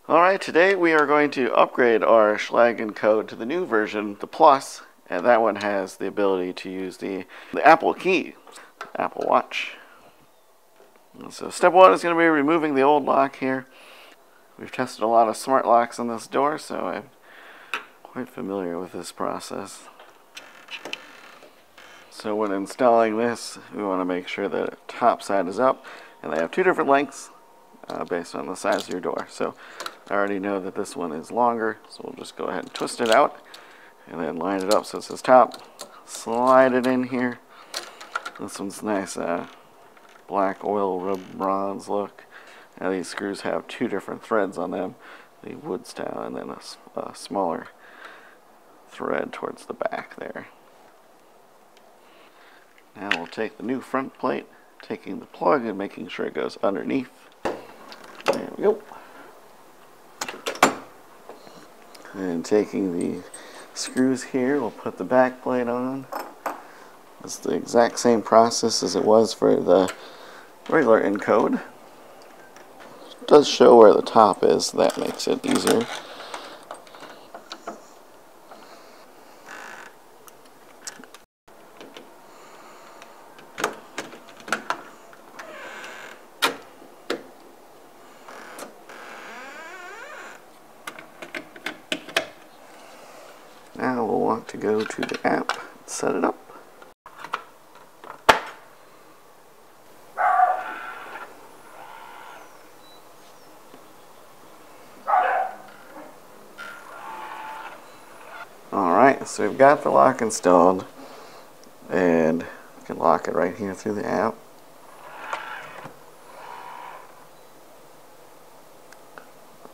Alright, today we are going to upgrade our Schlage Encode to the new version, the Plus, and that one has the ability to use the Apple Key, Apple Watch. And so step one is going to be removing the old lock here. We've tested a lot of smart locks on this door, so I'm quite familiar with this process. So when installing this, we want to make sure that the top side is up, and they have two different lengths based on the size of your door. So I already know that this one is longer, so we'll just go ahead and twist it out and then line it up so it says top. Slide it in here. This one's nice black oil rub bronze look. Now these screws have two different threads on them, the wood style and then a smaller thread towards the back there. Now we'll take the new front plate, taking the plug and making sure it goes underneath. There we go. And taking the screws here, we'll put the back plate on. It's the exact same process as it was for the regular Encode. It does show where the top is, so that makes it easier. Now we'll want to go to the app and set it up. Alright, so we've got the lock installed, and you can lock it right here through the app.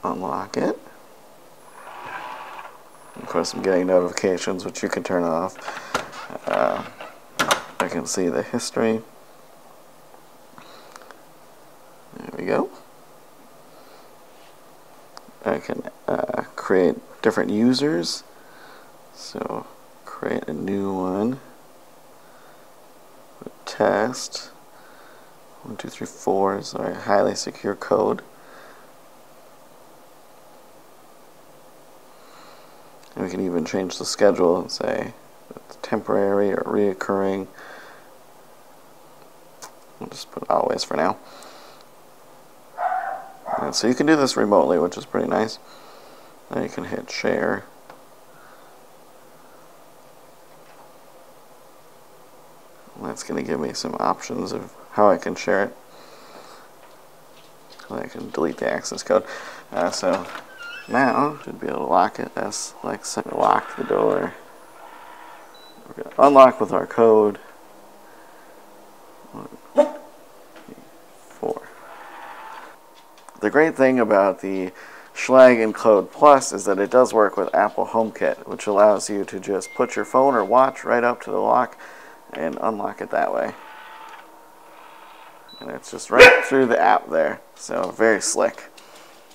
Unlock it. Of course, I'm getting notifications, which you can turn off. I can see the history. There we go. I can create different users. So, create a new one. Test. 1, 2, 3, 4 is our highly secure code. And we can even change the schedule and say it's temporary or reoccurring. We'll just put always for now. And so you can do this remotely, which is pretty nice. Then you can hit share. And that's going to give me some options of how I can share it. I can delete the access code. So now should be able to lock it. That's like lock the door. We're going to unlock with our code. 1, 2, 4. The great thing about the Schlage Encode Plus is that it does work with Apple HomeKit, which allows you to just put your phone or watch right up to the lock and unlock it that way. And it's just right through the app there. So very slick.